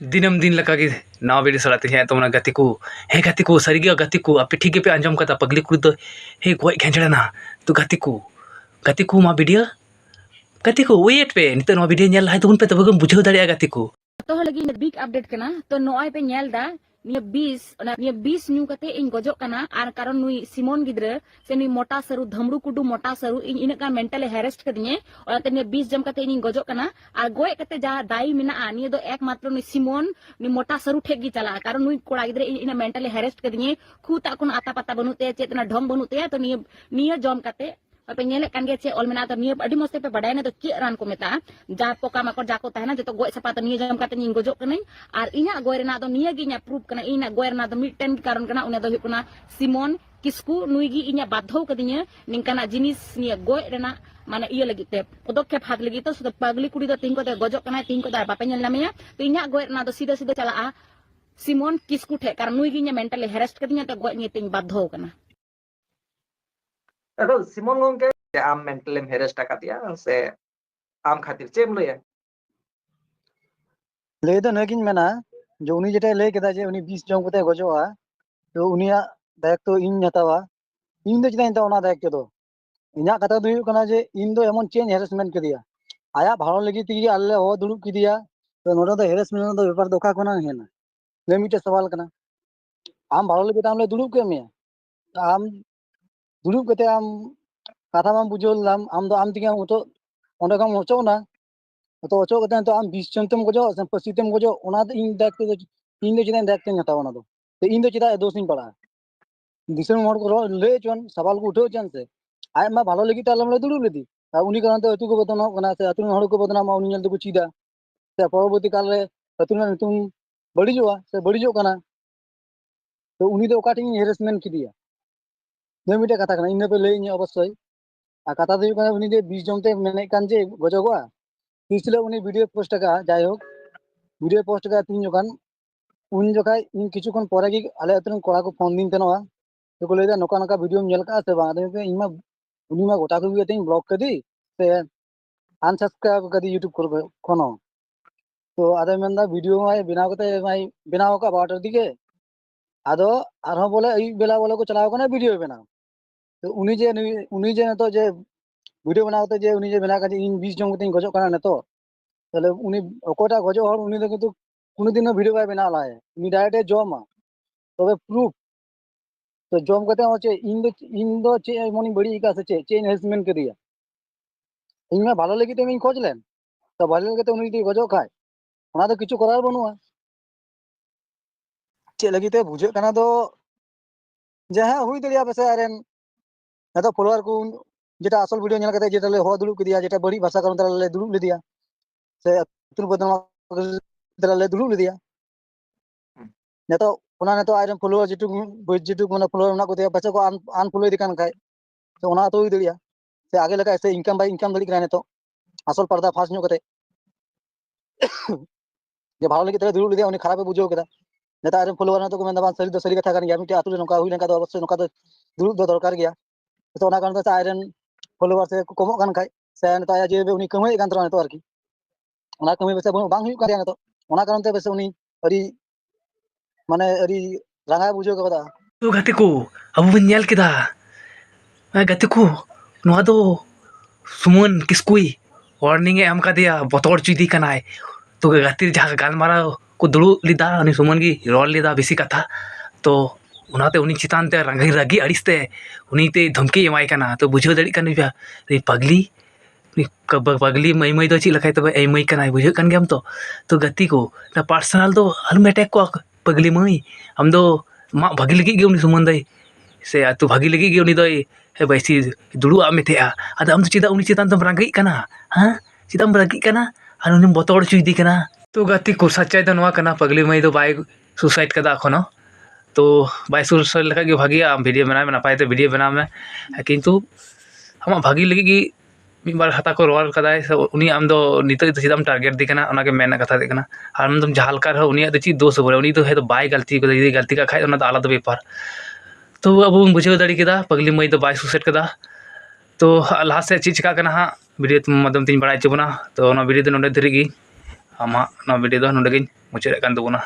दिनम दिन लगा के नवा वीडियो सलाते हैं तो गति को हे गति को सरिगे गति को आपे ठीक पे आंजम कदा पगली कुड़ी तो हे गोय खेंचड़ना तो गति को मा वीडियो गति को वेट पे नित नवा वीडियो नेल हाय तो पे तब बुझाव दाड़िया गति को तो लगी बिग अपडेट कना तो नॉय पे नेल दा निया 20 न्यू कते इन गजो कना आर कारण नुई सिमोन गिद्रे से नुई मोटा सरू धमड़ू कुडू मोटा सरू इन इनका मेंटल हेरेस्ट कदिए और ते निया 20 जम कते इन गजो कना आर गोय कते जा दाई मिना निया दो एकमात्र नुई सिमोन नुई मोटा सरू ठेक गी चला कारण नुई कोड़ा गिद्रे इन मेंटल हेरेस्ट कदिए खुता कोन आता पता बनुते चेतना ढम बनुते तो निया निया जम कते पे नेले कान गे चे ऑल मेना तो निया अडी मस्ते पे बडाय ना तो चे रान को मेता जा पोका मकर जाको तहना जो तो गोय सपा तो निया जम कते निन गजो कनई आर इना गोय रेना तो निया गी nya प्रूफ कना इना गोय रेना तो मिटन कारण कना उना तो हुकना सिमोन किस्कू नुई गी इना बाध्य कदिnya निंकाना जिनिस निया गोय रेना माने इया लगी ते पदक्षेप हाथ लगी तो सुदा पगली कुड़ी तो तीन को गजो कना तीन को बापे नेल नामेया तो इना गोय रेना तो सीधा सीधा चला सिमोन किस्कू ठे कारण नुई गी nya मेंटली हेरेस्ट कदिnya तो गोय नि तीन बाध्य कना अदो सिमोन गोंके आम मेंटल हेरेस्ट आकादिया से आम खातिर चेम लया लय दो नगिन मेना जो उनी जेटा लय केदा जे उनी 20 जम कते गजोआ तो उनिया दायित्व इन हतावा इन दो चिदा ओना दायित्व दो इना कथा दो कना जे इन दो एमन चेंज हेरेसमेंट कदिया आया भालो लगी तिगी आले हो दुड़ुब किदिया तो नोडा दो हेरेसमेंट दो व्यापार दोका कोना हेना ले मिटे सवाल कना आम भालो लगी ताम ले दुड़ुब के मिया आम दुड़ुब कते आम कथा माम बुझोल आम दो आम तिगे ओतो ओंडे काम ओचोना तो ओचो कते तो आम 20 जम गजो से 25 गजो ओना दो इन दायित्व दो इन दो चिदा दायित्व हतावा ना दो तो इन दो चिदा दोष इन पड़ा दिसम मोड़ को ले चोन सवाल को उठो चन से आय मा भालो लगी तालम ले दुड़ुब लेदी उनी कारण तो अतु को बदनाम कना से अतु हड़ को बदनाम उनी नेल तो चीदा से परवर्ती काल रे अतु ना तुम बड़ीजोआ से बड़ीजो कना तो उनी दो काटिंग हेरेसमेंट किदिया ने मिटे कथा कना इन पे ले इन अवश्य आ कथा दो कना उनी जे 20 जमते मेने कान जे गजोगवा तिसले उनी वीडियो पोस्ट का जाय हो वीडियो पोस्ट का तीन जकान उन जका इन किछु कोन परे की आले अतुन कोड़ा को फोन दिन तनवा तो को लेदा नोका नोका वीडियो नेल का से बा दे इमा उनी मा गोटा को बिते ब्लॉक कदी से अनसब्सक्राइब कदी यूट्यूब कर कोनो तो आदे मेंदा वीडियो माय बिनाव कते माय बिनाव का बाटर दिके आदो आरो बोले ई बेला बोले को चलाव कना वीडियो बनाओ तो उनी जे तो जे वीडियो बनावते जे उनी जे बना का इन 20 जन कते गजो कना न तो तले उनी ओकोटा गजो हर उनी दे किंतु कुनो दिन वीडियो बाय बना लाए उनी डायरेक्ट जमा तबे प्रूफ तो जम कते होचे इन दो चे मनी बड़ी का से चे हेरेसमेंट कर दिया इन में भालो लगी ते इन खोज लेन तो भालो लगी तो उनी दी गजो खाय ओना तो किछु करार बनुआ चे लगी ते बुझे कना तो जे हां हुई दलिया बसे आरेन ना तो फॉलोअर को जेटा असल वीडियो नेल कते जेटा ले हो दुड़ुब किदिया जेटा बड़ी भाषा कारण तला ले दुड़ुब लेदिया से अतुल बदनाम तला ले दुड़ुब लेदिया ने तो ओना ने तो आरेन फॉलोअर जेटु माने फॉलोअर ओना को दे बच्चा को अनफॉलो दिकान खाय तो ओना तो हुई दलिया से आगे लगा ऐसे इनकम बाय इनकम दली करा ने तो असल पर्दा फास्ट नो कते जे भालो लगी तले दुड़ुब लेदिया उनी खराब बुझो केदा नेता आरेन फॉलोअर ना तो को मेंदा सरी कथा कान गया मिटे आतु नोका हुई नका तो अवश्य नोका तो दुड़ुब दो दरकार गया तो ओना कारण तो आयरन फॉलोअर से कमो कान खाय से नेता जे उनी कमाई कान तरा तो आरकी ओना कमाई बेसे बांग हुई कान तो ओना कारण ते बेसे उनी अरी माने अरी रांगा बुझो कदा तो गति को अब बन नेल केदा गति को नवा दो सुमन किस्कुई वार्निंग एम का दिया बतौर चुदी कनाय तो गति जहाँ गालमारा को दुड़ू लीदा उनी सुमन की रोल लीदा बेसी कथा तो उनाते उनी चितान ते रंगी रगी अड़िसते उनी ते धमकी एमाय कना तो बुझो दड़ी कन बिया रे पगली पगली मई मई दो ची लखाय तबे ए मई कनाय बुझो कन गम तो गति को ना पर्सनल दो अलम अटैक को पगली मई हम दो मा भागी लगी गे उनी सुमन दई से तू भागी लगी गे उनी दई हे बैसी दुड़ू आ मेतेआ आदा हम तो चिदा उनी चितान तम रंगी कना हां चिदाम रंगी कना और उनी बतौर चुदी कना तो गति को सच्चाई तो नवा कना पगली मई दो बाय सुसाइड कदा खनो तो बाय सुसाइड लगा के भागी आम वीडियो बना में नपाय तो वीडियो बना में किंतु हम भागी लगी की मी बार हता को रोल कदाय उनी आम दो नित चिदाम टारगेट दी कना ओना के मेन कथा दी कना आम तुम जहाल कर उनी द ची दोष बोले उनी तो है तो बाय गलती को यदि गलती का खाय ओना तो आलादा बेपार तो अब बुझे दाड़ी केदा पगली मई तो बाय सुसाइड कदा तो लास्ट से चीज चिका कना हाँ वीडियो माध्यम तीन बड़ा चुबना तो वीडियो तो नोडे धरी ᱟᱢᱟᱜ ᱱᱚᱣᱟ ᱵᱷᱤᱰᱤᱭᱳ ᱫᱚ ᱱᱚᱰᱮ ᱜᱤᱧ ᱢᱩᱪᱟᱹᱫᱮᱫ ᱠᱟᱱ ᱛᱟᱵᱚᱱᱟ।